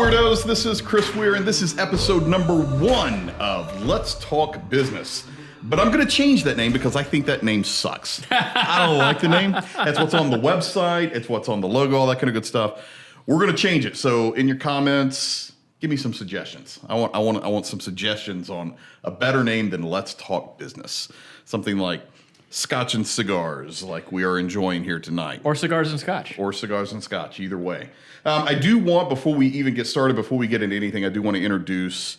Weirdos, this is Chris Weir, and this is episode number 1 of Let's Talk Business. But I'm going to change that name because I think that name sucks. I don't like the name. That's what's on the website. It's what's on the logo, all that kind of good stuff. We're going to change it. So in your comments, give me some suggestions. I want some suggestions on a better name than Let's Talk Business. Something like Scotch and Cigars, like we are enjoying here tonight. Or Cigars and Scotch. Or Cigars and Scotch, either way. I do want, before we even get started, before we get into anything, I do want to introduce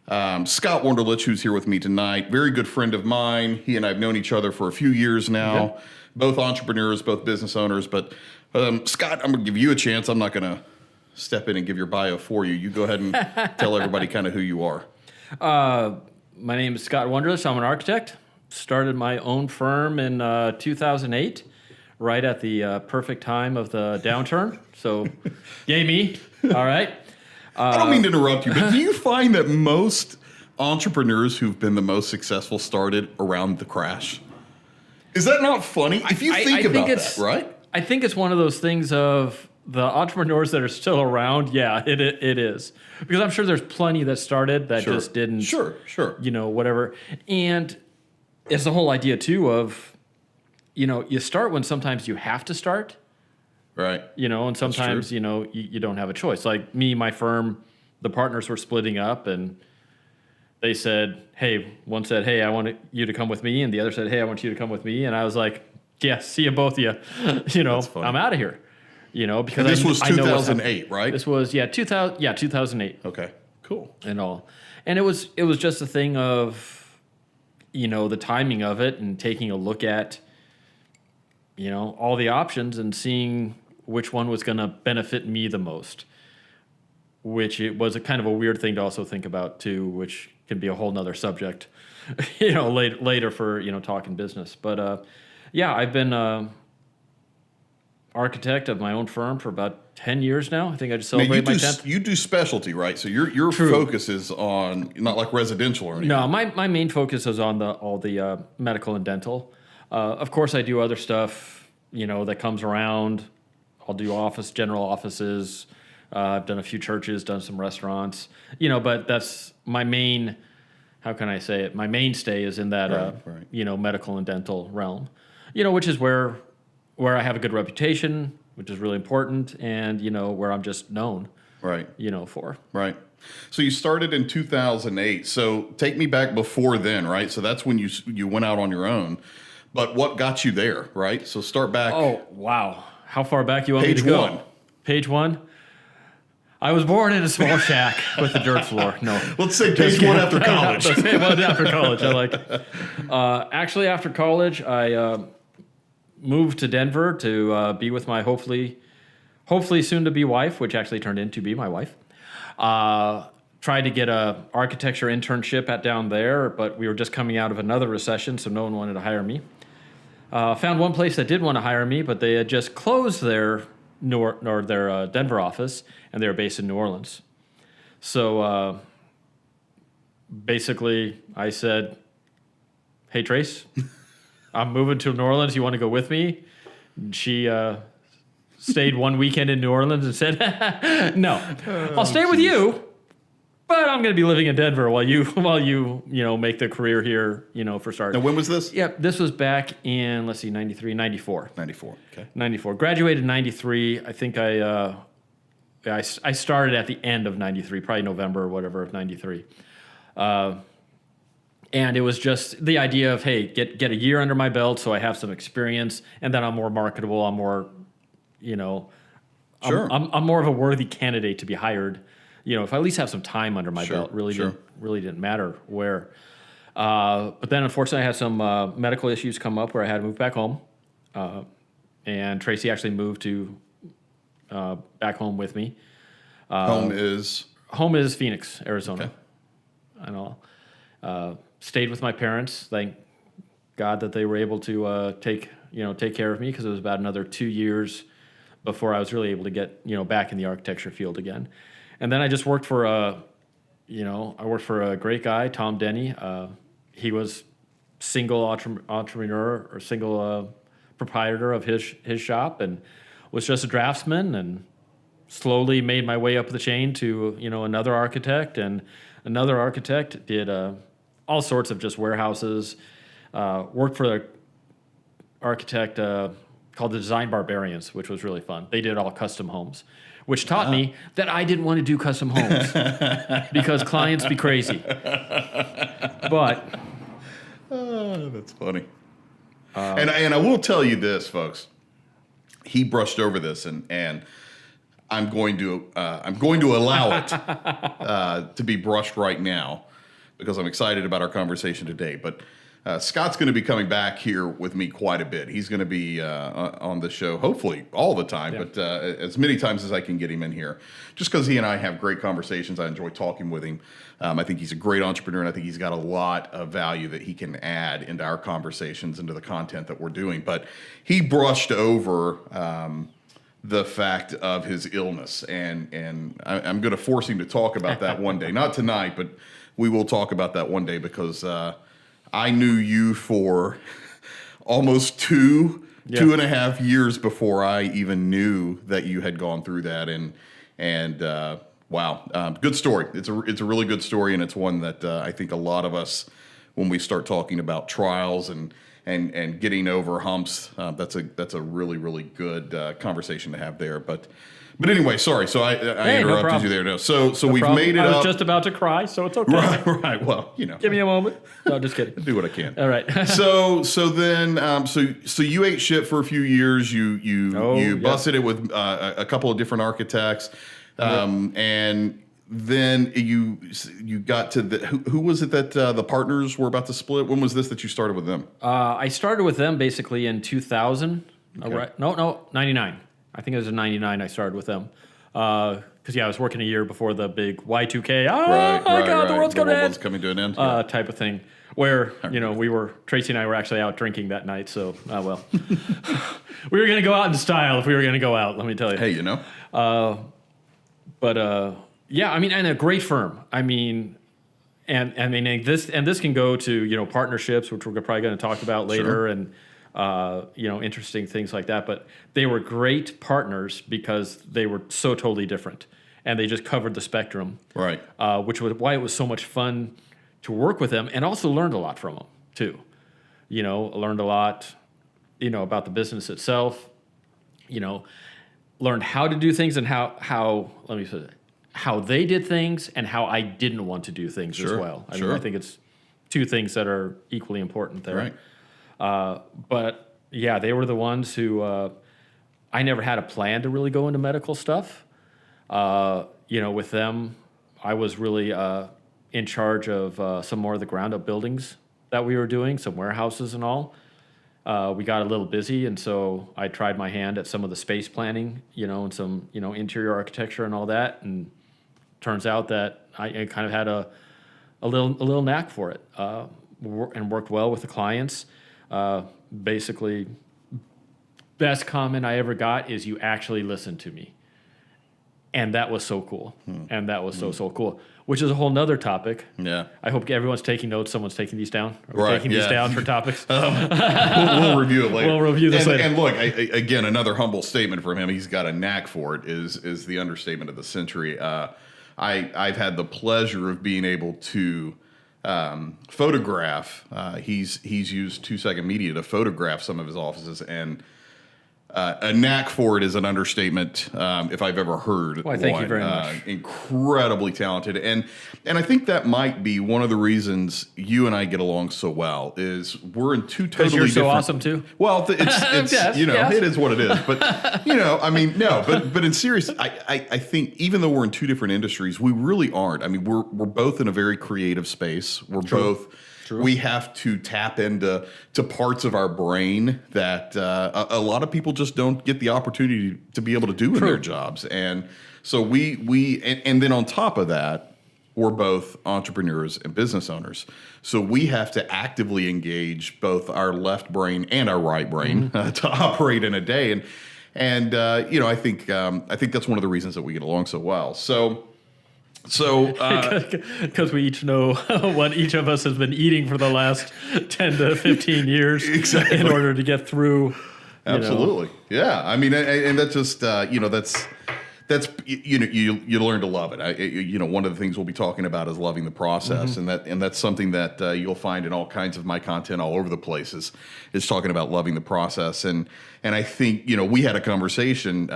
Scott Wunderlich, who's here with me tonight. Very good friend of mine. He and I have known each other for a few years now. Okay. Both entrepreneurs, both business owners. But Scott, I'm going to give you a chance. I'm not going to step in and give your bio for you. You go ahead and tell everybody kind of who you are. My name is Scott Wunderlich. I'm an architect. Started my own firm in 2008, right at the perfect time of the downturn. So, yay me. All right. I don't mean to interrupt you, but do you find that most entrepreneurs who've been the most successful started around the crash? Is that not funny? If you think about that, right? I think it's one of those things of the entrepreneurs that are still around. Yeah, it is. Because I'm sure there's plenty that started that just didn't. Sure. You know, whatever. And it's the whole idea, too, of, you know, you start when sometimes you have to start. Right. You know, and sometimes, you know, you don't have a choice. Like me, my firm, the partners were splitting up and they said, hey, one said, hey, I want you to come with me. And the other said, hey, I want you to come with me. And I was like, yeah, see you both of you. You know, I'm out of here. You know, because this was 2008, right? This was, 2008. Okay, cool. And all. And it was just a thing of, you know, the timing of it and taking a look at, you know, all the options and seeing which one was going to benefit me the most, which it was a kind of a weird thing to also think about too, which can be a whole nother subject, you know, later for, you know, talking business. But I've been architect of my own firm for about 10 years now. I think I just celebrated my 10th. You do specialty, right? So your focus is on not like residential or anything. No, my main focus is on all the medical and dental. Of course, I do other stuff, you know, that comes around. I'll do general offices. I've done a few churches, done some restaurants, you know, but that's my main, how can I say it? My mainstay is in that, you know, medical and dental realm, you know, which is where I have a good reputation, which is really important, and, you know, where I'm just known, right? You know, for. Right. So you started in 2008. So take me back before then, right? So that's when you went out on your own. But what got you there, right? So start back. Oh, wow. How far back you want me to go? Page 1. I was born in a small shack with a dirt floor. No. Let's say page 1 after college. Let's say 1 after college. I like it. Actually, after college, I moved to Denver to be with my hopefully soon-to-be wife, which actually turned into be my wife. Tried to get a architecture internship down there, but we were just coming out of another recession, so no one wanted to hire me. Found one place that did want to hire me, but they had just closed their Denver office, and they were based in New Orleans. So basically, I said, "Hey, Trace, I'm moving to New Orleans. You want to go with me?" And she stayed one weekend in New Orleans and said, "No, I'll stay with you, but I'm going to be living in Denver while you make the career here, you know, for start." Now, when was this? Yep, this was back in 94. 94. Okay. 94. Graduated in 93. I think I started at the end of 93, probably November or whatever of 93. And it was just the idea of, hey, get a year under my belt so I have some experience, and then I'm more marketable. I'm more, you know, sure. I'm more of a worthy candidate to be hired. You know, if I at least have some time under my belt, really didn't matter where. But then, unfortunately, I had some medical issues come up where I had to move back home. And Tracy actually moved to back home with me. Home is Phoenix, Arizona, and all. Stayed with my parents. Thank God that they were able to take care of me, because it was about another 2 years before I was really able to get back in the architecture field again. And then I just worked for a great guy, Tom Denny. He was single entrepreneur or single proprietor of his shop, and was just a draftsman and slowly made my way up the chain to, another architect, and another architect did all sorts of just warehouses. Worked for an architect called the Design Barbarians, which was really fun. They did all custom homes, which taught me that I didn't want to do custom homes because clients be crazy. But that's funny. And I will tell you this, folks. He brushed over this, and I'm going to allow it to be brushed right now because I'm excited about our conversation today. But Scott's going to be coming back here with me quite a bit. He's going to be on the show, hopefully all the time, but as many times as I can get him in here, just because he and I have great conversations. I enjoy talking with him. I think he's a great entrepreneur, and I think he's got a lot of value that he can add into our conversations, into the content that we're doing. But he brushed over the fact of his illness, and I'm going to force him to talk about that one day. Not tonight, but we will talk about that one day because I knew you for almost two and a half years before I even knew that you had gone through that, and wow, good story. It's a really good story, and it's one that I think a lot of us, when we start talking about trials and getting over humps, that's a really, really good conversation to have there. But anyway, sorry. So I interrupted you there. No, so we've made it up. I was just about to cry, so it's okay. Right. Well, Give me a moment. No, just kidding. Do what I can. All right. so you ate shit for a few years. You busted it with a couple of different architects, and then you got to who was it that the partners were about to split? When was this that you started with them? I started with them basically in 2000. Okay. Right? No, 99. I think it was in 99 I started with them. Because, I was working a year before the big Y2K. God, the world's coming to an end. Type of thing. Where, Tracy and I were actually out drinking that night. So, well. We were going to go out in style if we were going to go out, let me tell you. Hey, And a great firm. And this can go to, partnerships, which we're probably going to talk about later. Sure. And, interesting things like that. But they were great partners because they were so totally different. And they just covered the spectrum. Right. Which was why it was so much fun to work with them, and also learned a lot from them, too. Learned a lot, about the business itself. Learned how to do things and how they did things and how I didn't want to do things as well. I mean, I think it's two things that are equally important there. Right. But they were the ones who I never had a plan to really go into medical stuff. With them, I was really in charge of some more of the ground up buildings that we were doing, some warehouses and all. We got a little busy, and so I tried my hand at some of the space planning, and some, interior architecture and all that. And turns out that I kind of had a little knack for it, and worked well with the clients. Basically, best comment I ever got is you actually listened to me. And that was so cool. And that was so cool. Which is a whole nother topic. Yeah. I hope everyone's taking notes. Someone's taking these down. Taking these down for topics. We'll review it later. We'll review this later. And look, again, another humble statement from him. He's got a knack for it. Is the understatement of the century. I've had the pleasure of being able to photograph. He's used 2-second media to photograph some of his offices, and a knack for it is an understatement if I've ever heard one. Thank you very much. Incredibly talented, and I think that might be one of the reasons you and I get along so well. Is we're in two totally you're so different. awesome too. Well, it's yes, it is what it is. But but in serious, I think even though we're in two different industries, we really aren't. I mean, we're both in a very creative space. We're both. True. We have to tap into parts of our brain that a lot of people just don't get the opportunity to be able to do in their jobs. And so we then on top of that, we're both entrepreneurs and business owners. So we have to actively engage both our left brain and our right brain to operate in a day. And I think that's one of the reasons that we get along so well. So because we each know what each of us has been eating for the last 10 to 15 years exactly. in order to get through. Absolutely. Yeah. I mean, and that's just, that's you learn to love it. One of the things we'll be talking about is loving the process, and that's something that you'll find in all kinds of my content all over the places is talking about loving the process. And I think we had a conversation.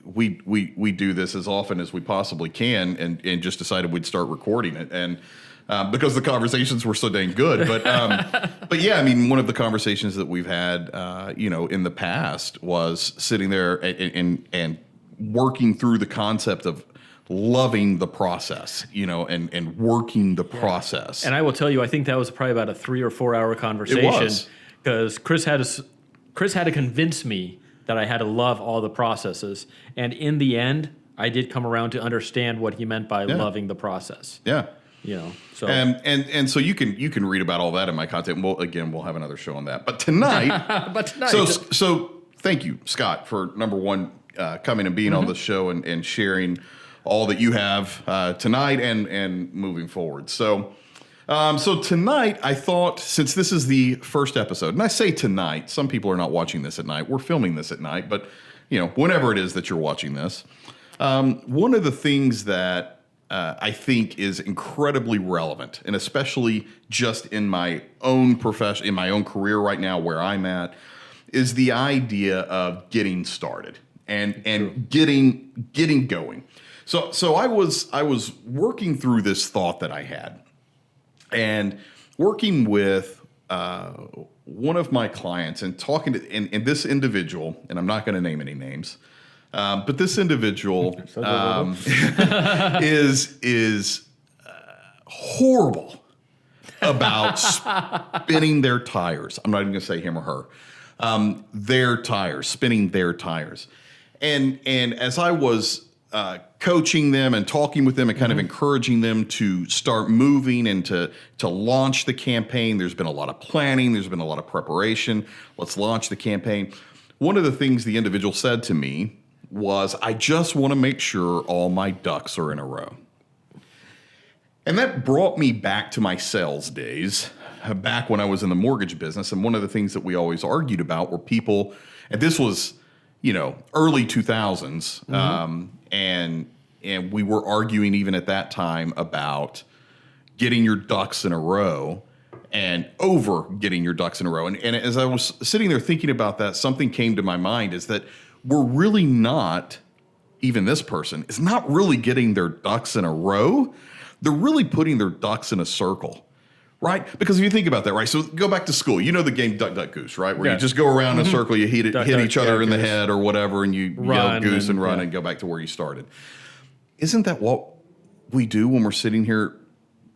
We do this as often as we possibly can, and just decided we'd start recording it, and because the conversations were so dang good. But yeah, I mean, one of the conversations that we've had, in the past was sitting there and working through the concept of loving the process, and working the process. And I will tell you, I think that was probably about a 3 or 4 hour conversation. It was. Because Chris had to convince me that I had to love all the processes. And in the end, I did come around to understand what he meant by loving the process. Yeah. So and so you can read about all that in my content. We'll have another show on that. But tonight, so thank you, Scott, for number one, coming and being on the show and sharing all that you have tonight and moving forward. So tonight, I thought, since this is the first episode, and I say tonight, some people are not watching this at night. We're filming this at night, but whenever it is that you're watching this, one of the things that I think is incredibly relevant, and especially just in my own profession, in my own career right now, where I'm at, is the idea of getting started and getting going. So I was working through this thought that I had, and working with one of my clients and talking to and this individual, and I'm not going to name any names. But this individual is horrible about spinning their tires. I'm not even going to say him or her. Their tires, spinning their tires. And as I was coaching them and talking with them and kind of encouraging them to start moving and to launch the campaign, there's been a lot of planning. There's been a lot of preparation. Let's launch the campaign. One of the things the individual said to me was, I just want to make sure all my ducks are in a row. And that brought me back to my sales days, back when I was in the mortgage business. And one of the things that we always argued about were people, and this was, early 2000s, and we were arguing even at that time about getting your ducks in a row and over getting your ducks in a row. And as I was sitting there thinking about that, something came to my mind, is that we're really not, even this person, is not really getting their ducks in a row. They're really putting their ducks in a circle, right? Because if you think about that, right? So go back to school. You know the game Duck, Duck, Goose, right? Where you just go around in a circle, you hit each other in the head or whatever, and you yell goose and run and go back to where you started. Isn't that what we do when we're sitting here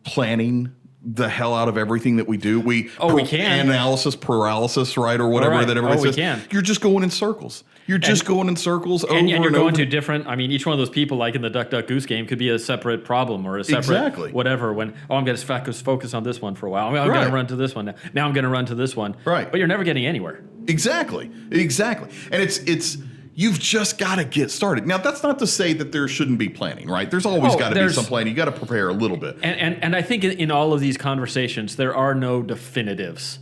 planning the hell out of everything that we do? We can. Analysis paralysis, right? Or whatever that everybody says. Can. You're just going in circles. You're just going in circles over and over. And you're going to different, each one of those people, like in the Duck, Duck, Goose game, could be a separate problem or a separate whatever. When, I'm going to focus on this one for a while. I'm going to run to this one. Now I'm going to run to this one. Right. But you're never getting anywhere. Exactly. And it's you've just got to get started. Now, that's not to say that there shouldn't be planning, right? There's always got to be some planning. You got to prepare a little bit. And I think in all of these conversations, there are no definitives.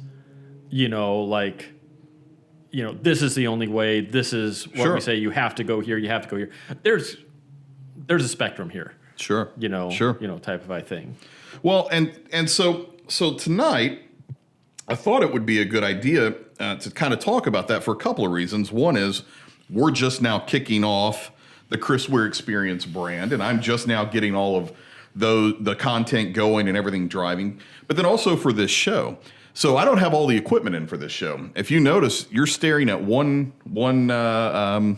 This is the only way. This is what we say. You have to go here. You have to go here. There's a spectrum here. Sure. Type of thing. Well, and so tonight, I thought it would be a good idea to kind of talk about that for a couple of reasons. One is we're just now kicking off the Chris Weir Experience brand, and I'm just now getting all of the content going and everything driving. But then also for this show. So I don't have all the equipment in for this show. If you notice, you're staring at one you're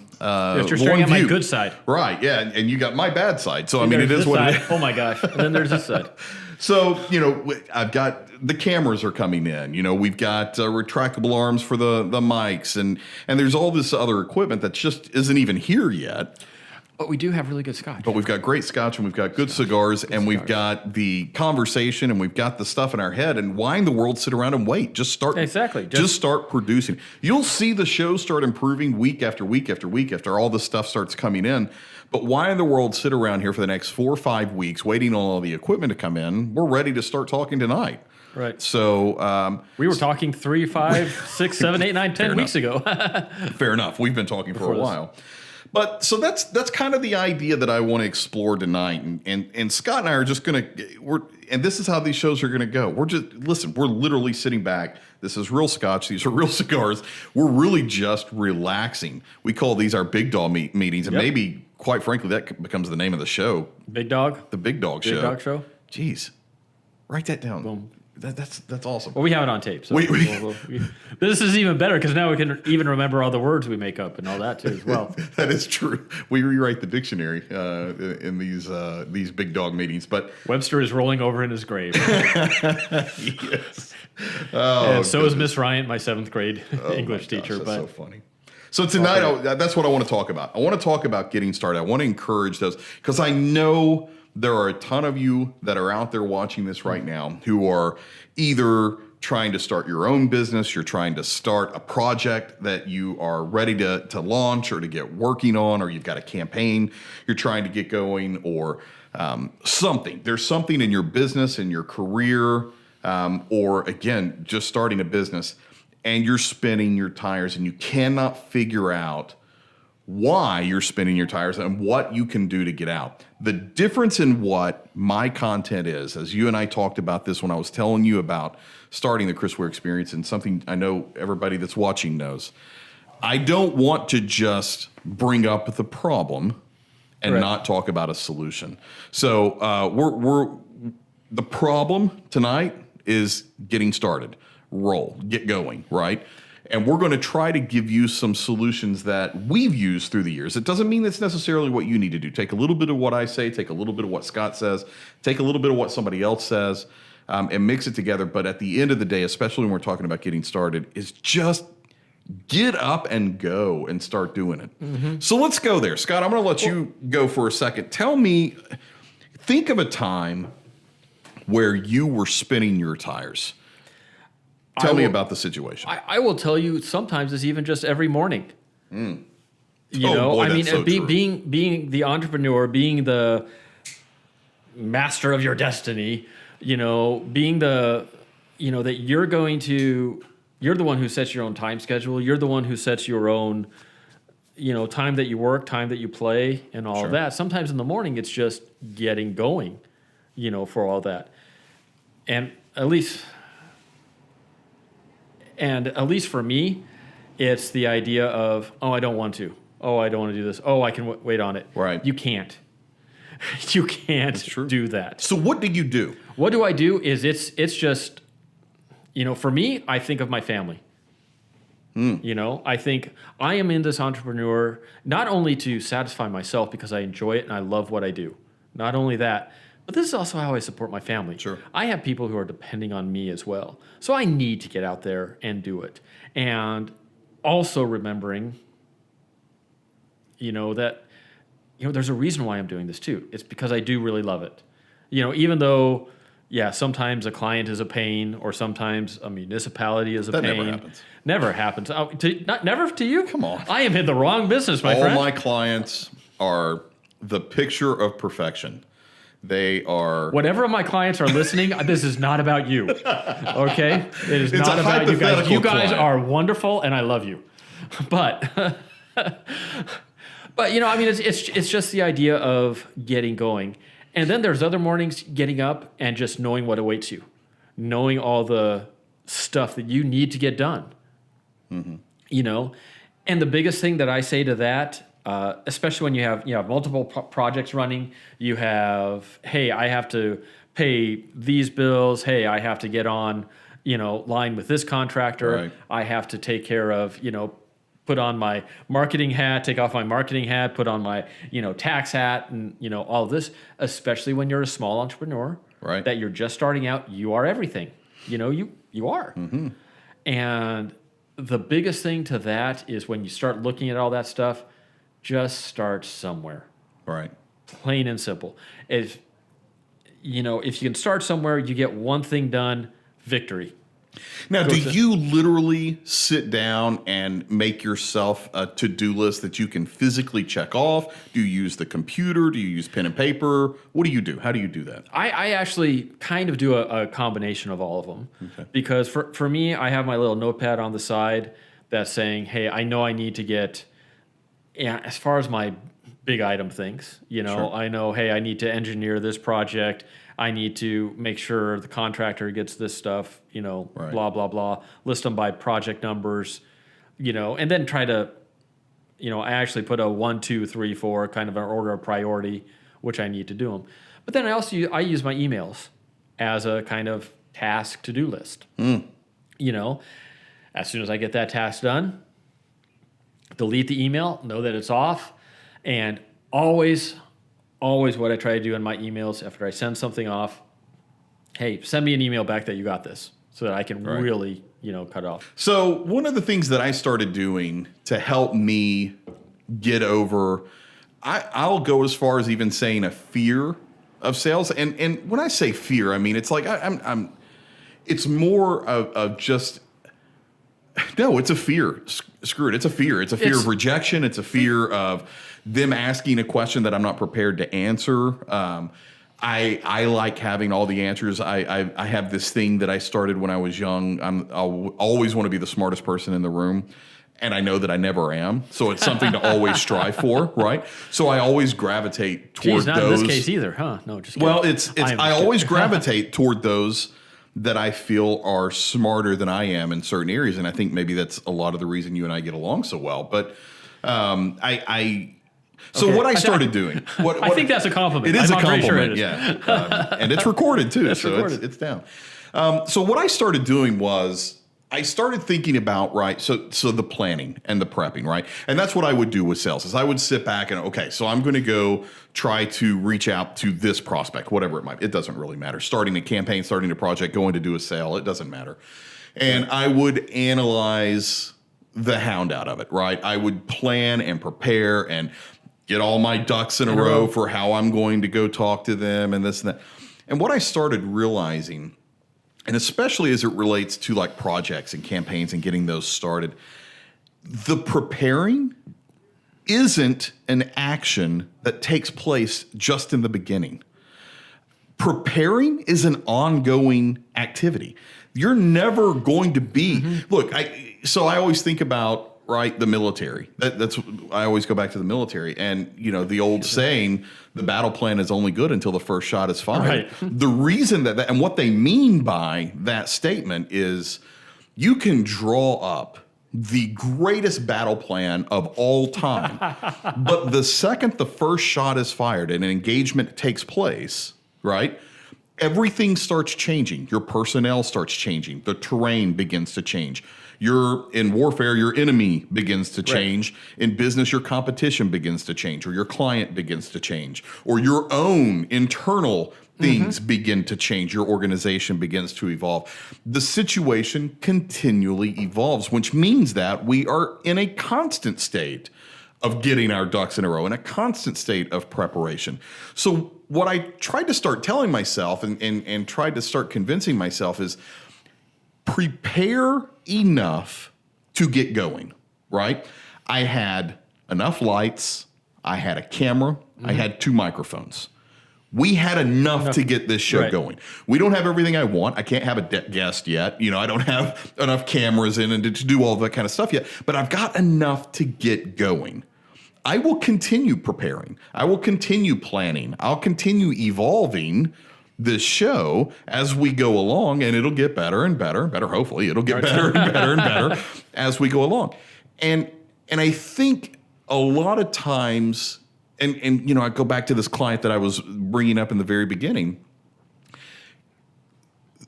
staring at my good side. Right, yeah, and you got my bad side. So, it is what it is. Oh, my gosh. And then there's this side. So, I've got the cameras are coming in. We've got retractable arms for the mics, and there's all this other equipment that just isn't even here yet. But we do have really good scotch. But we've got great scotch, and we've got good cigars, and we've got the conversation, and we've got the stuff in our head. And why in the world sit around and wait? Just start. Exactly. Just start producing. You'll see the show start improving week after week after week after all this stuff starts coming in. But why in the world sit around here for the next 4 or 5 weeks waiting on all the equipment to come in? We're ready to start talking tonight. Right. So we were talking 3, 5, 6, 7, 8, 9, 10 weeks ago. Fair enough. We've been talking for a while. But so that's kind of the idea that I want to explore tonight. And Scott and I are just and this is how these shows are gonna go. We're literally sitting back. This is real scotch. These are real cigars. We're really just relaxing. We call these our big dog meetings, and Yep. maybe, quite frankly, that becomes the name of the show. Big Dog? The Big Dog Show. Big Dog Show? Jeez. Write that down. Boom. That's awesome. Well, we have it on tape. So We- this is even better because now we can even remember all the words we make up and all that too as well. That is true. We rewrite the dictionary in these big dog meetings, but Webster is rolling over in his grave. yes. Oh, And so is Miss Ryan, my 7th grade English my gosh, teacher. that's But so funny. So tonight, that's what I want to talk about. I want to talk about getting started. I want to encourage those because I know there are a ton of you that are out there watching this right now who are either trying to start your own business, you're trying to start a project that you are ready to launch or to get working on, or you've got a campaign you're trying to get going, or something. There's something in your business, in your career, or again, just starting a business, and you're spinning your tires and you cannot figure out why you're spinning your tires and what you can do to get out. The difference in what my content is, as you and I talked about this when I was telling you about starting the Chris Weir experience, and something I know everybody that's watching knows, I don't want to just bring up the problem and Correct. not talk about a solution. So the problem tonight is getting started, get going, right? And we're going to try to give you some solutions that we've used through the years. It doesn't mean that's necessarily what you need to do. Take a little bit of what I say, take a little bit of what Scott says, take a little bit of what somebody else says, and mix it together. But at the end of the day, especially when we're talking about getting started, is just get up and go and start doing it. Mm-hmm. So let's go there. Scott, I'm going to let you go for a second. Tell me, think of a time where you were spinning your tires. Tell me about the situation. I will tell you, sometimes it's even just every morning. You Oh, know, boy, I mean, that's so true. being the entrepreneur, being the master of your destiny, you know, being the, you know, that you're the one who sets your own time schedule. You're the one who sets your own, you know, time that you work, time that you play, and all of that. Sometimes in the morning, it's just getting going, you know, for all that. And at least for me, it's the idea of, oh, I don't want to. Oh, I don't want to do this. Oh, I can wait on it. Right. You can't. You can't do that. So what do you do? What do I do is it's just, you know, for me, I think of my family. You know, I think I am in this entrepreneur not only to satisfy myself because I enjoy it and I love what I do. Not only that, but this is also how I support my family. Sure. I have people who are depending on me as well. So I need to get out there and do it. And also remembering, you know, that, you know, there's a reason why I'm doing this too. It's because I do really love it. You know, even though, yeah, sometimes a client is a pain or sometimes a municipality is a That pain. never happens. Never happens. Never to you? Come on. I am in the wrong business, my All friend. my clients are the picture of perfection. They are... Whatever of my clients are listening, this is not about you. Okay? It is It's not a about you guys. hypothetical You guys client. are wonderful and I love you. But you know, I mean it's just the idea of getting going. And then there's other mornings getting up and just knowing what awaits you. Knowing all the stuff that you need to get done. Mm-hmm. You know? And the biggest thing that I say to that, especially when you have multiple projects running, you have, hey, I have to pay these bills. Hey, I have to get on, you know, line with this contractor. Right. I have to take care of, you know, put on my marketing hat, take off my marketing hat, put on my, you know, tax hat, and, you know, all of this, especially when you're a small entrepreneur, Right. that you're just starting out, you are everything. You know, you are. Mm-hmm. And the biggest thing to that is when you start looking at all that stuff, just start somewhere. Right. Plain and simple. If you can start somewhere, you get one thing done, victory. Now, do you literally sit down and make yourself a to-do list that you can physically check off? Do you use the computer? Do you use pen and paper? What do you do? How do you do that? I actually kind of do a combination of all of them. Okay. Because for me, I have my little notepad on the side that's saying, hey, I know I need to get yeah, as far as my big item things, I know, hey, I need to engineer this project. I need to make sure the contractor gets this stuff, blah, blah, blah. List them by project numbers, and then try to, I actually put a 1, 2, 3, 4 kind of an order of priority, which I need to do them. But then I use my emails as a kind of task to-do list. As soon as I get that task done, delete the email, know that it's off, and always what I try to do in my emails after I send something off, hey, send me an email back that you got this so that I can really, cut off. So one of the things that I started doing to help me get over, I'll go as far as even saying a fear of sales. And when I say fear, I mean, it's like it's more of just, no, it's a fear. Screw it. It's a fear. It's a fear of rejection. It's a fear of them asking a question that I'm not prepared to answer. I like having all the answers. I have this thing that I started when I was young. I always want to be the smartest person in the room. And I know that I never am. So it's something to always strive for, right? So I always gravitate toward not those. In this case either, huh? No, just kidding. Well, I always gravitate toward those that I feel are smarter than I am in certain areas. And I think maybe that's a lot of the reason you and I get along so well. But what I started doing. I think that's a compliment. It is I'm a not pretty compliment, sure it is. yeah. And it's recorded too, It's so recorded. it's down. So what I started doing was I started thinking about, so the planning and the prepping, right? And that's what I would do with sales is I would sit back and, okay, so I'm going to go try to reach out to this prospect, whatever it might be. It doesn't really matter. Starting a campaign, starting a project, going to do a sale, it doesn't matter. And I would analyze the hound out of it, right? I would plan and prepare and get all my ducks in a row for how I'm going to go talk to them and this and that. And what I started realizing, and especially as it relates to like projects and campaigns and getting those started, the preparing isn't an action that takes place just in the beginning. Preparing is an ongoing activity. You're never going to be, look, so I always think about, right, the military. That's I always go back to the military, and the old saying, the battle plan is only good until the first shot is fired. Right. The reason that and what they mean by that statement is you can draw up the greatest battle plan of all time, but the second the first shot is fired and an engagement takes place, right? Everything starts changing. Your personnel starts changing. The terrain begins to change. In warfare, your enemy begins to change. Right. In business, your competition begins to change, or your client begins to change, or your own internal things begin to change. Your organization begins to evolve. The situation continually evolves, which means that we are in a constant state of getting our ducks in a row, in a constant state of preparation. So what I tried to start telling myself and tried to start convincing myself is prepare enough to get going, right? I had enough lights. I had a camera. I had 2 microphones. We had enough to get this show going. We don't have everything I want. I can't have a guest yet. I don't have enough cameras in and to do all that kind of stuff yet, but I've got enough to get going. I will continue preparing. I will continue planning. I'll continue evolving this show as we go along, and it'll get better and better. Hopefully, it'll get better and better and better as we go along. And I think a lot of times, and I go back to this client that I was bringing up in the very beginning.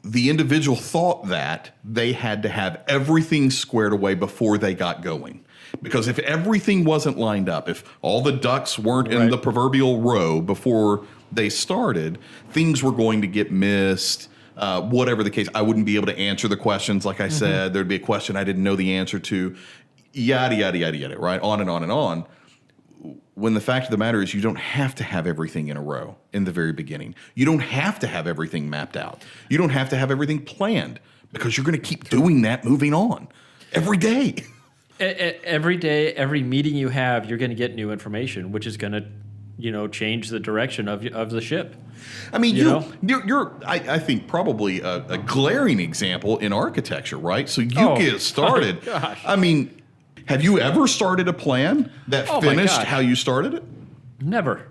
The individual thought that they had to have everything squared away before they got going. Because if everything wasn't lined up, if all the ducks weren't in the proverbial row before they started, things were going to get missed. Whatever the case, I wouldn't be able to answer the questions. Like I said, there'd be a question I didn't know the answer to, yada, yada, yada, yada, right? On and on and on. When the fact of the matter is you don't have to have everything in a row in the very beginning. You don't have to have everything mapped out. You don't have to have everything planned because you're going to keep doing that moving on every day. Every day, every meeting you have, you're going to get new information, which is going to, change the direction of the ship. I mean, you're I think probably a glaring example in architecture, right? So you get started. Gosh. I mean, Have you ever started a plan that Oh my finished gosh. how you started it? Never.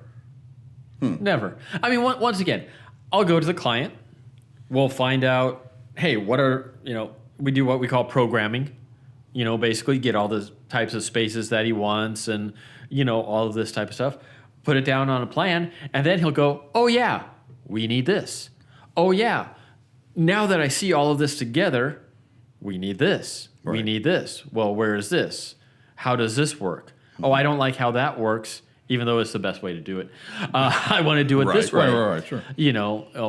Never. I mean, once again, I'll go to the client. We'll find out, hey, what are, we do what we call programming. Basically get all the types of spaces that he wants and, all of this type of stuff. Put it down on a plan, and then he'll go, oh, yeah, we need this. Oh, yeah, now that I see all of this together, we need this. We Right. need this. Well, where is this? How does this work? Oh, I don't like how that works, even though it's the best way to do it. I want to do it this way. Right, sure.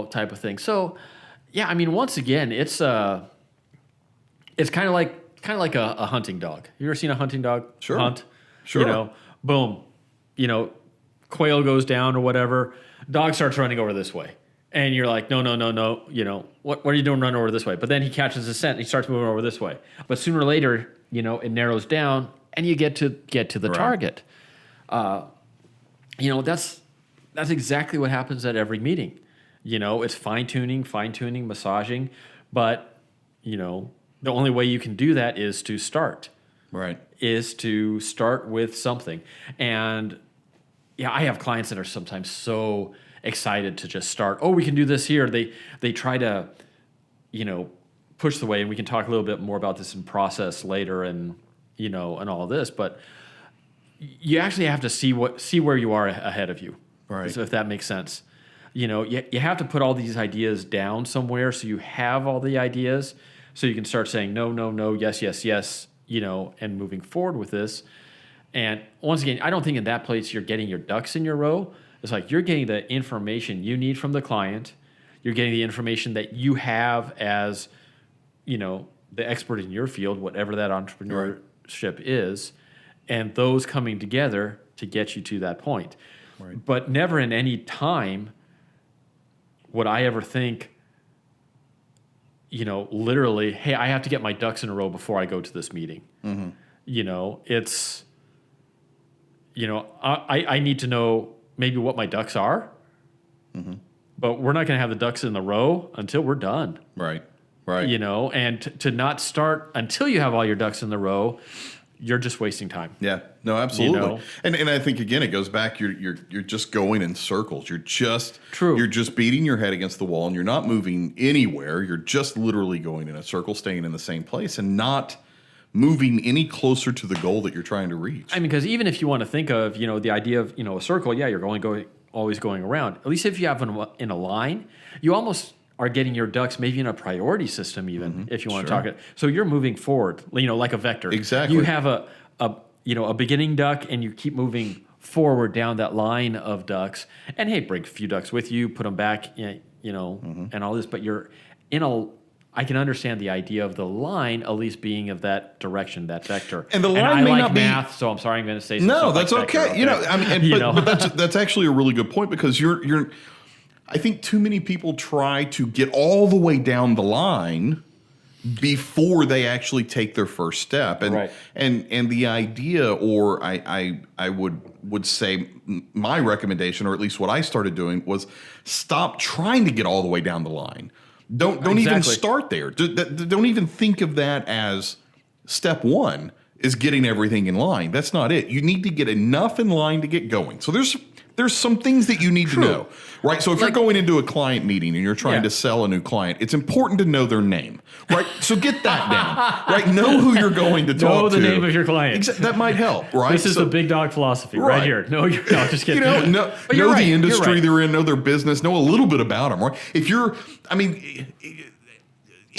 Type of thing. So, yeah, I mean, once again, it's kind of like a hunting dog. You ever seen a hunting dog Sure. hunt? Sure. Boom. Quail goes down or whatever. Dog starts running over this way. And you're like, no. What are you doing running over this way? But then he catches the scent and he starts moving over this way. But sooner or later, it narrows down and you get to the target. That's exactly what happens at every meeting. It's fine-tuning, massaging. But, the only way you can do that is to start. Right. Is to start with something. And, yeah, I have clients that are sometimes so excited to just start. Oh, we can do this here. They try to, push the way, and we can talk a little bit more about this in process later and, and all of this. But you actually have to see where you are ahead of you. Right. So if that makes sense. You have to put all these ideas down somewhere so you have all the ideas so you can start saying no, yes, and moving forward with this. And once again, I don't think in that place you're getting your ducks in your row. It's like you're getting the information you need from the client. You're getting the information that you have as, the expert in your field, whatever that entrepreneurship is, and those coming together to get you to that point. Right. But never in any time would I ever think, literally, hey, I have to get my ducks in a row before I go to this meeting. Mm-hmm. It's, I need to know maybe what my ducks are, but we're not going to have the ducks in the row until we're done. Right. And to not start until you have all your ducks in the row, you're just wasting time. Yeah, no, absolutely. And I think again, it goes back. You're just going in circles. You're just True. You're just beating your head against the wall, and you're not moving anywhere. You're just literally going in a circle, staying in the same place, and not moving any closer to the goal that you're trying to reach. I mean, because even if you want to think of the idea of a circle, yeah, you're always going around. At least if you have in a line, you almost are getting your ducks maybe in a priority system, even if you want to talk it. So you're moving forward, like a vector. Exactly. You have a beginning duck, and you keep moving forward down that line of ducks. And hey, bring a few ducks with you, put them back, and all this. But you're in a. I can understand the idea of the line at least being of that direction, that vector. And the line I may like not be- math, so I'm sorry, I'm going to say No, something that's like okay. vector, But that's actually a really good point, because you're. I think too many people try to get all the way down the line before they actually take their first step, and Right. and the idea, or I would say my recommendation, or at least what I started doing, was stop trying to get all the way down the line. Don't even Exactly. start there. Don't even think of that as step one is getting everything in line. That's not it. You need to get enough in line to get going. So there's some things that you need to know, right? So if you're going into a client meeting and you're trying to sell a new client, it's important to know their name, right? So get that down, right? Know who you're going to talk to. Know the name of your client. That might help, right? This is the big dog philosophy right here. No, you're not just kidding. know But you're right, the you're industry right. they're in, know their business, know a little bit about them, right? If you're,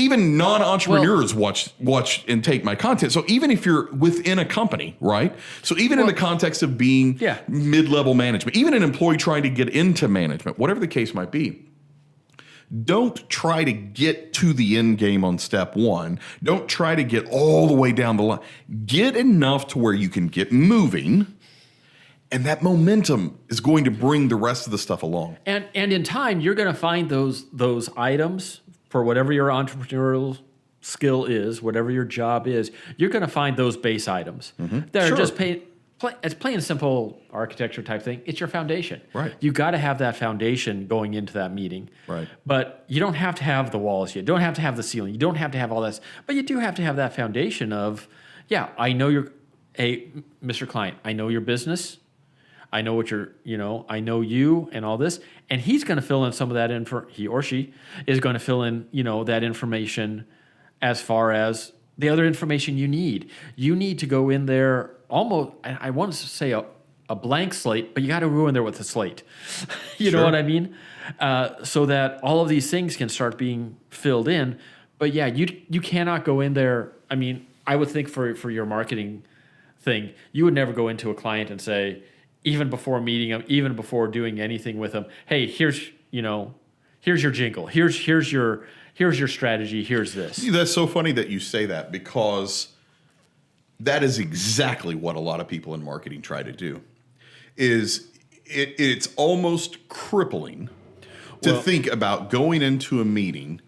even non-entrepreneurs watch and take my content. So even if you're within a company, right? So even in the context of being mid-level management, even an employee trying to get into management, whatever the case might be, don't try to get to the end game on step one. Don't try to get all the way down the line. Get enough to where you can get moving, and that momentum is going to bring the rest of the stuff along. And in time, you're going to find those items for whatever your entrepreneurial skill is, whatever your job is. You're going to find those base items that are just it's plain and simple architecture type thing. It's your foundation. Right. You got to have that foundation going into that meeting. Right. But you don't have to have the walls. You don't have to have the ceiling. You don't have to have all this. But you do have to have that foundation of, I know hey, Mr. Client, I know your business. I know what I know you and all this. And he's going to fill in some of that he or she is going to fill in, that information as far as the other information you need. You need to go in there almost, I want to say a blank slate, but you got to go in there with a slate. You know what I mean? So that all of these things can start being filled in. But yeah, you cannot go in there. I mean, I would think for your marketing thing, you would never go into a client and say, even before meeting them, even before doing anything with them, hey, here's your jingle, here's your strategy, here's this. See, that's so funny that you say that, because that is exactly what a lot of people in marketing try to do. It's almost crippling to think about going into a meeting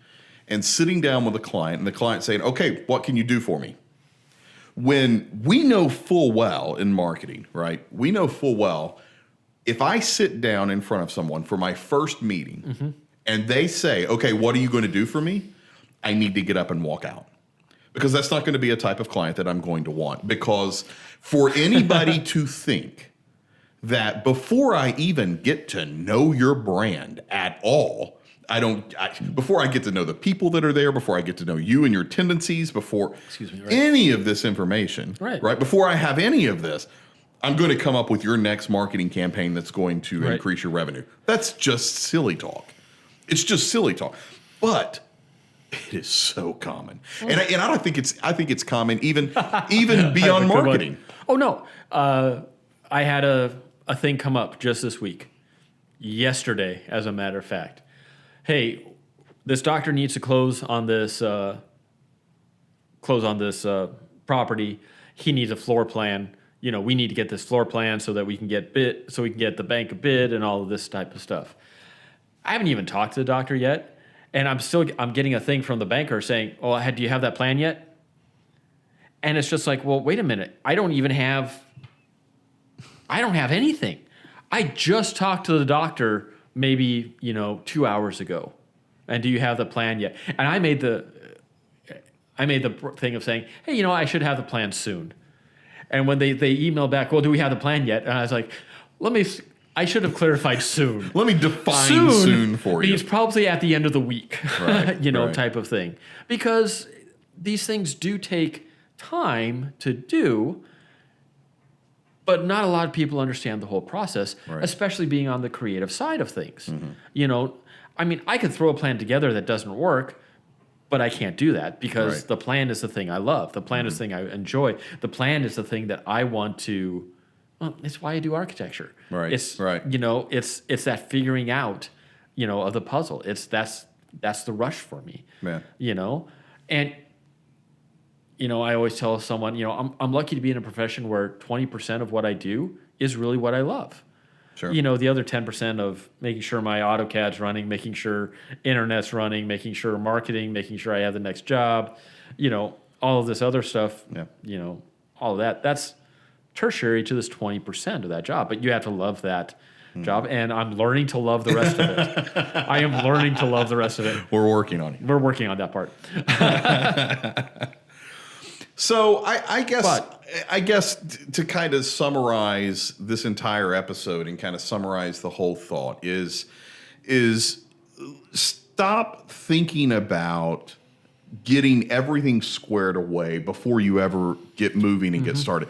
and sitting down with a client and the client saying, okay, what can you do for me? When we know full well in marketing, right? We know full well, if I sit down in front of someone for my first meeting and they say, okay, what are you going to do for me? I need to get up and walk out, because that's not going to be a type of client that I'm going to want. Because for anybody to think that before I even get to know your brand at all, before I get to know the people that are there, before I get to know you and your tendencies, before any of this information, right? Before I have any of this, I'm going to come up with your next marketing campaign that's going to increase your revenue. That's just silly talk. It's just silly talk. But it is so common. And I don't think I think it's common even beyond marketing. Oh no. I had a thing come up just this week. Yesterday, as a matter of fact. Hey, this doctor needs to close on this property. He needs a floor plan. We need to get this floor plan so that we can get the bank a bid and all of this type of stuff. I haven't even talked to the doctor yet, and I'm getting a thing from the banker saying, "Oh, do you have that plan yet?" And it's just like, well, wait a minute. I don't have anything. I just talked to the doctor maybe 2 hours ago, and do you have the plan yet? And I made the thing of saying, hey, I should have the plan soon. And when they emailed back, well, do we have the plan yet? And I was like, I should have clarified soon. Let me define soon for you. It's probably at the end of the week, type of thing, because these things do take time to do. But not a lot of people understand the whole process, especially being on the creative side of things. I could throw a plan together that doesn't work, but I can't do that because the plan is the thing I love. The plan is the thing I enjoy. The plan is the thing that I want to. Well, it's why I do architecture. It's it's that figuring out, of the puzzle. That's the rush for me. And. I always tell someone, I'm lucky to be in a profession where 20% of what I do is really what I love. Sure. The other 10% of making sure my AutoCAD's running, making sure internet's running, making sure marketing, making sure I have the next job, all of this other stuff, all of that, that's tertiary to this 20% of that job. But you have to love that job, and I'm learning to love the rest of it. I am learning to love the rest of it. We're working on it. We're working on that part. So I guess to kind of summarize this entire episode and kind of summarize the whole thought is stop thinking about getting everything squared away before you ever get moving and get started.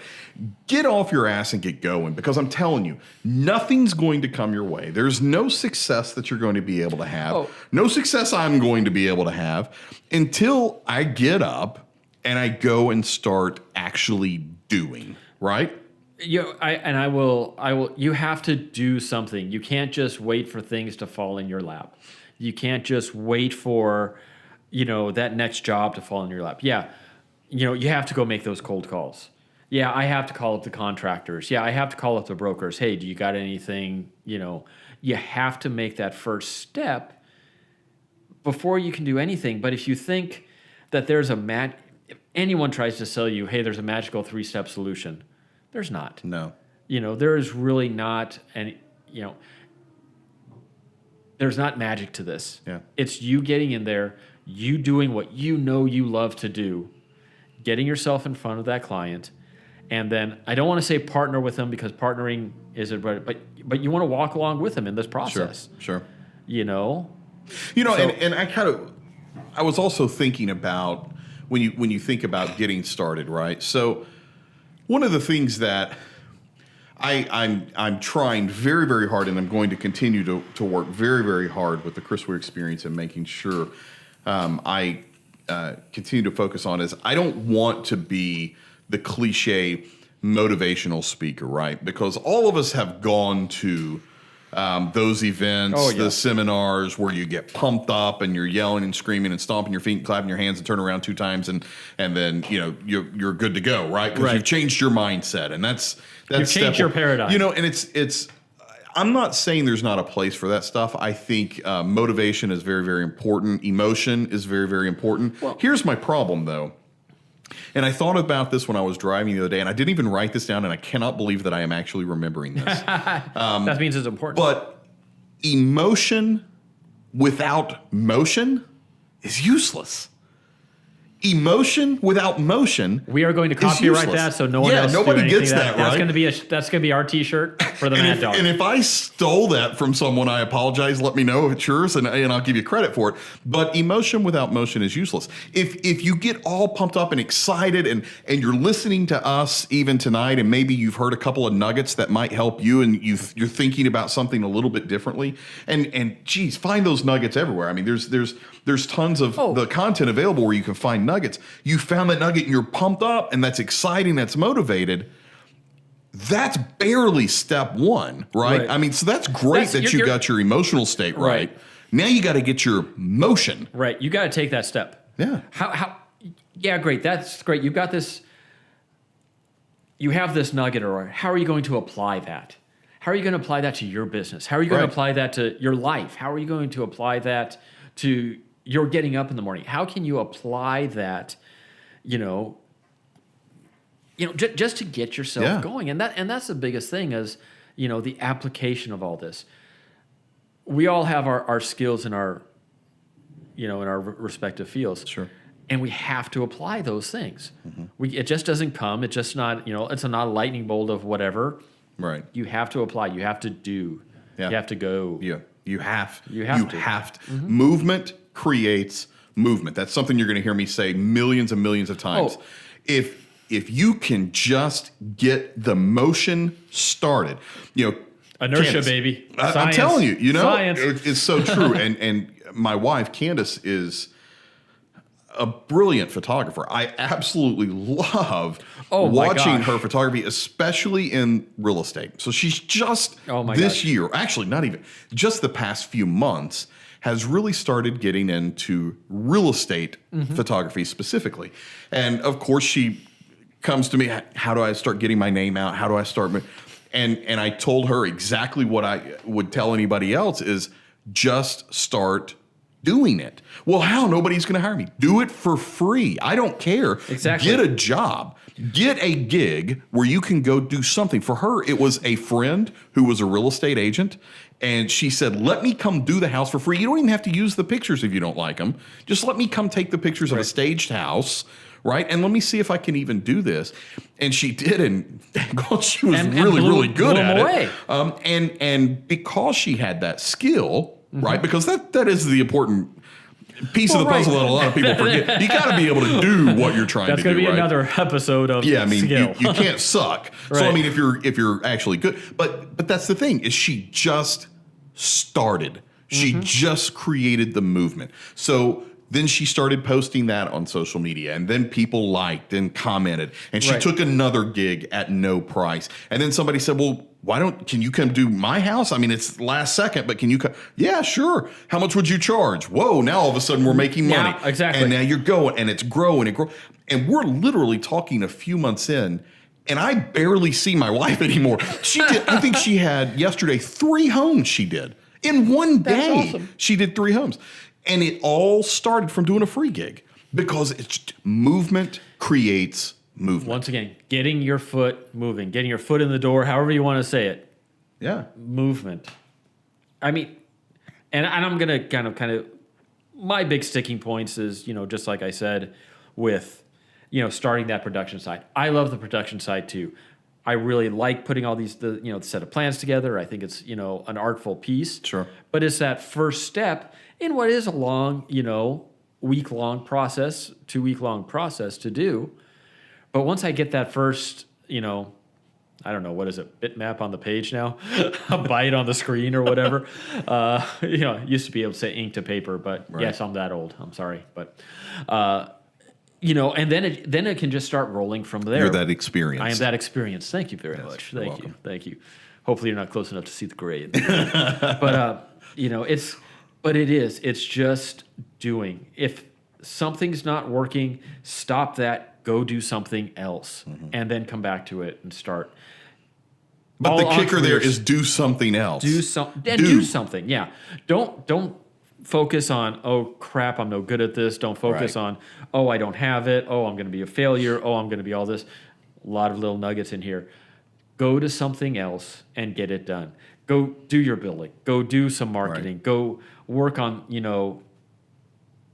Get off your ass and get going, because I'm telling you, nothing's going to come your way. There's no success that you're going to be able to have. No success I'm going to be able to have until I get up and I go and start actually doing, right? You have to do something. You can't just wait for things to fall in your lap. You can't just wait for, that next job to fall in your lap. Yeah, you have to go make those cold calls. Yeah, I have to call up the contractors. Yeah, I have to call up the brokers. Hey, do you got anything? You have to make that first step before you can do anything. But if you think that there's if anyone tries to sell you, hey, there's a magical 3-step solution, there's not. No. There is really not any, there's not magic to this. Yeah. It's you getting in there, you doing what you love to do, getting yourself in front of that client, And then I don't want to say partner with them because partnering isn't right, but you want to walk along with them in this process. Sure. You know? And I was also thinking about when you think about getting started, right? So one of the things that I'm trying very, very hard, and I'm going to continue to work very, very hard with the Chris Weir experience and making sure I continue to focus on is I don't want to be the cliche motivational speaker, right? Because all of us have gone to those events, the seminars where you get pumped up and you're yelling and screaming and stomping your feet and clapping your hands and turn around 2 times and then you're good to go, right? Because you've changed your mindset, and that's you've changed your paradigm. And it's. I'm not saying there's not a place for that stuff. I think motivation is very, very important. Emotion is very, very important. Well, here's my problem, though. And I thought about this when I was driving the other day, and I didn't even write this down, and I cannot believe that I am actually remembering this. That means it's important. But emotion without motion is useless. Emotion without motion. We are going to copyright that, so no one else. Nobody gets that. That's right? That's going to be our T-shirt for the Mad Dog. And if I stole that from someone, I apologize. Let me know if it's yours, and I'll give you credit for it. But emotion without motion is useless. If you get all pumped up and excited, and you're listening to us even tonight, and maybe you've heard a couple of nuggets that might help you, and you're thinking about something a little bit differently, and geez, find those nuggets everywhere. I mean, there's tons of the content available where you can find nuggets. You found that nugget and you're pumped up, and that's exciting, that's motivated. That's barely step 1, right? I mean, so that's great that you got your emotional state right. Now you got to get your motion. Right. You got to take that step. Yeah. How yeah, great. That's great. You've got this, you have this nugget, or how are you going to apply that? How are you going to apply that to your business? How are you going to apply that to your life? How are you going to apply that to your getting up in the morning? How can you apply that, just to get yourself going? And that's the biggest thing is, the application of all this. We all have our skills in our, in our respective fields. Sure. And we have to apply those things. Mm-hmm. It just doesn't come. It's just not, it's not a lightning bolt of whatever. Right. You have to apply. You have to do. Yeah. You have to go. Yeah. You have to. Mm-hmm. Movement creates movement. That's something you're going to hear me say millions and millions of times. Oh. If you can just get the motion started, inertia, Candace, baby. I'm telling you, Science. it's so true. and my wife Candace is a brilliant photographer. I absolutely love watching her photography, especially in real estate. So she's just year, actually not even, just the past few months, has really started getting into real estate photography specifically. And of course she comes to me, how do I start getting my name out? How do I start? And I told her exactly what I would tell anybody else is just start doing it. Well, how? Nobody's going to hire me. Do it for free. I don't care. Exactly. Get a job. Get a gig where you can go do something. For her, it was a friend who was a real estate agent. And she said, let me come do the house for free. You don't even have to use the pictures if you don't like them. Just let me come take the pictures of a staged house, right? And let me see if I can even do this. And she did, and she was really good at it. And because she had that skill, right? Because that is the important piece of the puzzle that a lot of people forget. You got to be able to do what you're trying to do. That's going to be another episode of skill. You can't suck. So I mean, if you're actually good, but that's the thing is she just started. She just created the movement. So then she started posting that on social media, and then people liked and commented, and she took another gig at no price. And then somebody said, well, can you come do my house? I mean, it's last second, but can you come? Yeah, sure. How much would you charge? Whoa, now all of a sudden we're making money. Yeah, exactly. And now you're going, and it's growing and growing. And we're literally talking a few months in, and I barely see my wife anymore. She did, I think she had yesterday 3 homes she did. In one day, That's awesome. She did 3 homes. And it all started from doing a free gig because it's movement creates movement. Once again, getting your foot moving, getting your foot in the door, however you want to say it. Yeah. Movement. I mean, and I'm going to kind of, my big sticking points is, just like I said, with starting that production side. I love the production side too. I really like putting all the set of plans together. I think it's, an artful piece. Sure. But it's that first step in what is a long, week-long process, 2-week-long process to do. But once I get that first, I don't know, what is it, bitmap on the page now? A byte on the screen or whatever. Used to be able to say ink to paper, but yes, I'm that old. I'm sorry. But, and then it can just start rolling from there. You're that experience. I am that experience. Thank you very much. Thank you. Hopefully you're not close enough to see the grade. But, it's just doing. If something's not working, stop that, go do something else, and then come back to it and start. But the kicker there is do something else. Do something. Yeah. Don't focus on, oh crap, I'm no good at this. Don't focus on, oh, I don't have it. Oh, I'm going to be a failure. Oh, I'm going to be all this. A lot of little nuggets in here. Go to something else and get it done. Go do your billing. Go do some marketing. Right. Go work on, your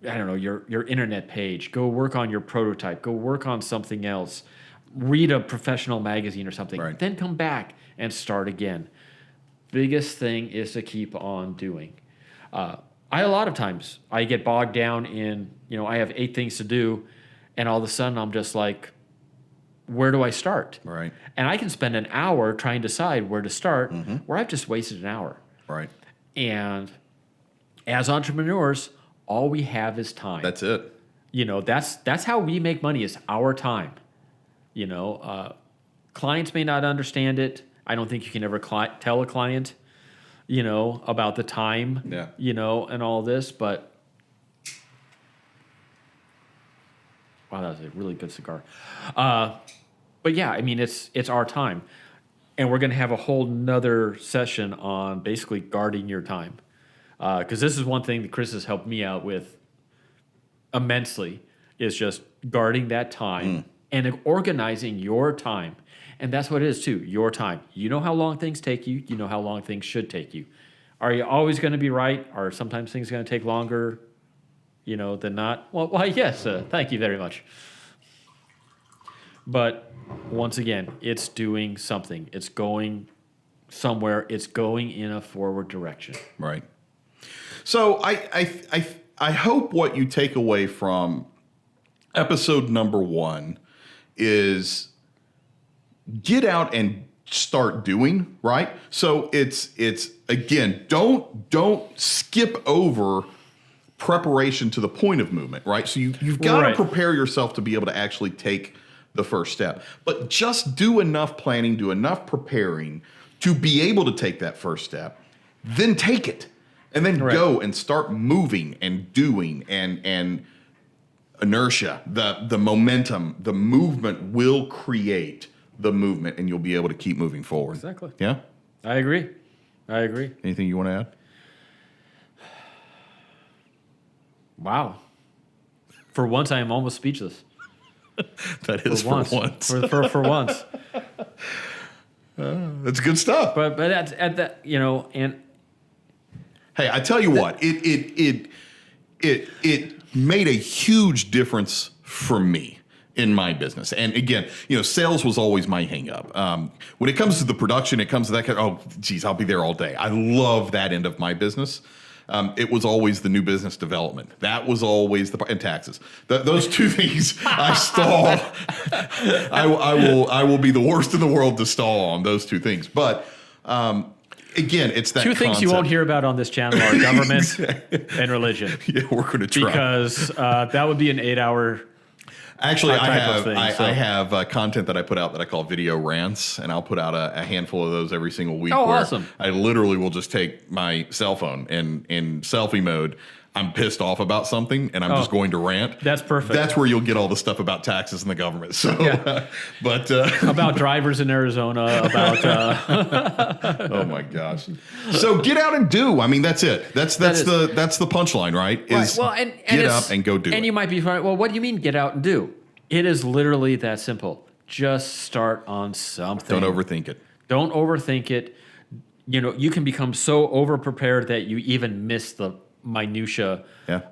internet page. Go work on your prototype. Go work on something else. Read a professional magazine or something. Right. Then come back and start again. Biggest thing is to keep on doing. A lot of times I get bogged down in, I have 8 things to do, and all of a sudden I'm just like, where do I start? Right. And I can spend an hour trying to decide where to start, where I've just wasted an hour. Right. And as entrepreneurs, all we have is time. That's it. That's how we make money, is our time. Clients may not understand it. I don't think you can ever tell a client, about the time, and all this. But wow, that was a really good cigar. But yeah, I mean, it's our time, and we're going to have a whole nother session on basically guarding your time, because this is one thing that Chris has helped me out with immensely, is just guarding that time and organizing your time. And that's what it is too, your time. You know how long things take you. You know how long things should take you. Are you always going to be right? Or sometimes things are going to take longer, than not? Well, why, yes. Thank you very much. But once again, it's doing something. It's going somewhere. It's going in a forward direction. Right. So I hope what you take away from episode number 1 is get out and start doing, right? So it's again, don't skip over preparation to the point of movement, right? So you've got to prepare yourself to be able to actually take the first step. But just do enough planning, do enough preparing to be able to take that first step, then take it. And then go and start moving and doing, and inertia, the momentum, the movement will create the movement, and you'll be able to keep moving forward. Exactly. Yeah? I agree. Anything you want to add? Wow. For once, I am almost speechless. That is for once. For once. That's good stuff. But at that, and hey, I tell you what, it made a huge difference for me in my business. And again, sales was always my hang up. When it comes to the production, it comes to that, oh, geez, I'll be there all day. I love that end of my business. It was always the new business development. That was always and taxes. Those 2 things I stall. I will be the worst in the world to stall on those 2 things. But again, it's that 2 things you won't hear about on this channel are government and religion. Yeah, we're going to try. Because that would be an 8-hour. Actually, I have content that I put out that I call video rants, and I'll put out a handful of those every single week. Oh, where awesome. I literally will just take my cell phone and in selfie mode, I'm pissed off about something, and I'm just going to rant. That's perfect. That's where you'll get all the stuff about taxes and the government. So, but about drivers in Arizona, about oh my gosh. So get out and do. I mean, that's it. That's the punchline, right? Is get up and go do it. And you might be right. Well, what do you mean get out and do? It is literally that simple. Just start on something. Don't overthink it. Don't overthink it. You can become so over prepared that you even miss the minutia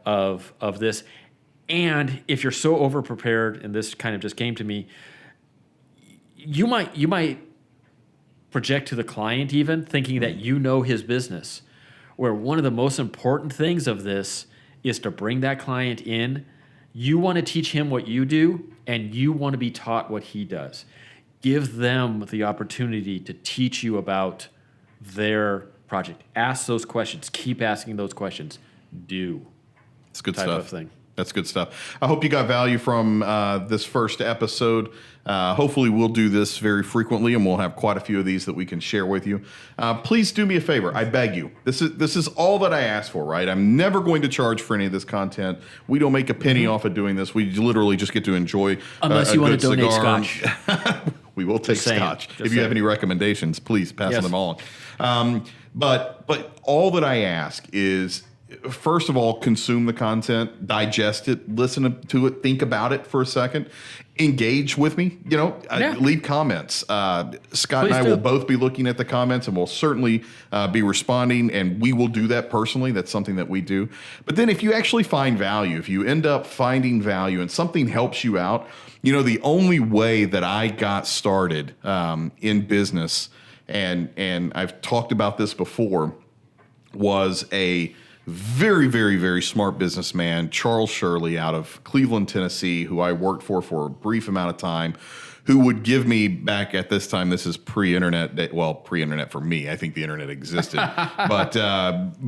of this. And if you're so over prepared, and this kind of just came to me, you might project to the client even thinking that you know his business, where one of the most important things of this is to bring that client in. You want to teach him what you do, and you want to be taught what he does. Give them the opportunity to teach you about their project. Ask those questions. Keep asking those questions. Do. It's good type stuff. of thing. That's good stuff. I hope you got value from this first episode. Hopefully we'll do this very frequently, and we'll have quite a few of these that we can share with you. Please do me a favor. I beg you. This is all that I ask for, right? I'm never going to charge for any of this content. We don't make a penny off of doing this. We literally just get to enjoy Unless you want to donate cigar. scotch. We will take scotch. If you have any recommendations, please pass them on. But all that I ask is, first of all, consume the content, digest it, listen to it, think about it for a second, engage with me. Leave comments. Scott Please and I do. will both be looking at the comments, and we'll certainly be responding, and we will do that personally. That's something that we do. But then if you actually find value, if you end up finding value and something helps you out, the only way that I got started in business, and I've talked about this before, was a very, very, very smart businessman, Charles Shirley, out of Cleveland, Tennessee, who I worked for a brief amount of time, who would give me, back at this time, this is pre-internet, well, pre-internet for me. I think the internet existed, but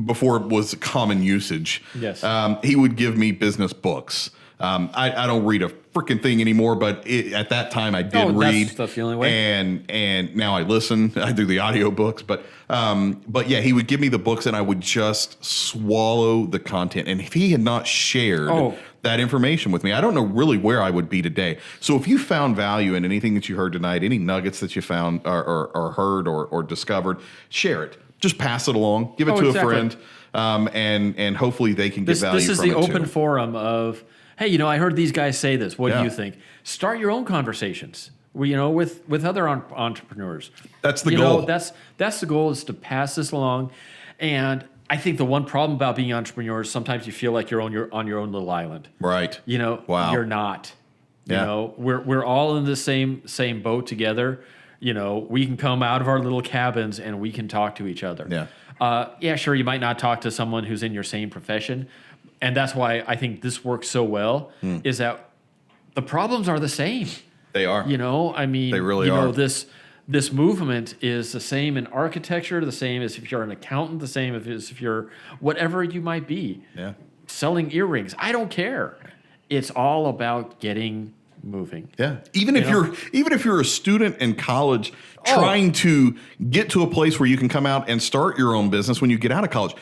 before it was common usage. Yes. He would give me business books. I don't read a freaking thing anymore, but at that time I did read. That's the only way. And now I listen. I do the audiobooks, but yeah, he would give me the books, and I would just swallow the content. And if he had not shared that information with me, I don't know really where I would be today. So if you found value in anything that you heard tonight, any nuggets that you found or heard or discovered, share it. Just pass it along. Give it to a friend, and hopefully they can get value from it too. This is the open forum of, hey, I heard these guys say this. What do you think? Start your own conversations. With other entrepreneurs. That's the goal. That's the goal, is to pass this along. And I think the one problem about being entrepreneurs, sometimes you feel like you're on your own little island. Right. Wow. You're not. We're all in the same boat together. We can come out of our little cabins and we can talk to each other. Yeah. Sure, you might not talk to someone who's in your same profession. And that's why I think this works so well, is that the problems are the same. They are. They really are. This movement is the same in architecture, the same as if you're an accountant, the same as if you're whatever you might be. Yeah. Selling earrings. I don't care. It's all about getting moving. Yeah. Even if you're a student in college trying to get to a place where you can come out and start your own business when you get out of college,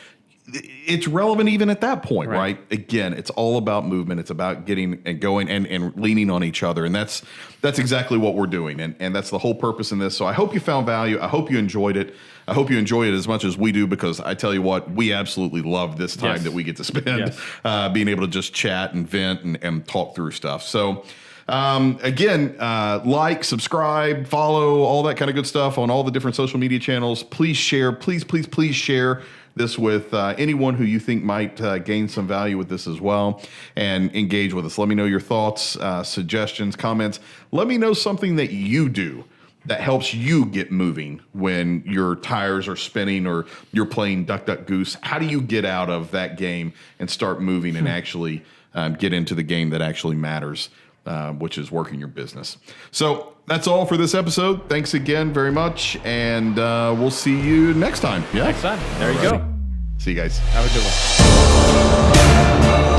it's relevant even at that point, right? Again, it's all about movement. It's about getting and going and leaning on each other. And that's exactly what we're doing. And that's the whole purpose in this. So I hope you found value. I hope you enjoyed it. I hope you enjoy it as much as we do, because I tell you what, we absolutely love this time that we get to spend being able to just chat and vent and talk through stuff. So again, like, subscribe, follow, all that kind of good stuff on all the different social media channels. Please share. Please share this with anyone who you think might gain some value with this as well, and engage with us. Let me know your thoughts, suggestions, comments. Let me know something that you do that helps you get moving when your tires are spinning or you're playing Duck, Duck, Goose. How do you get out of that game and start moving and actually get into the game that actually matters, which is working your business? So that's all for this episode. Thanks again very much, and we'll see you next time. Next time. There you go. See you guys. Have a good one.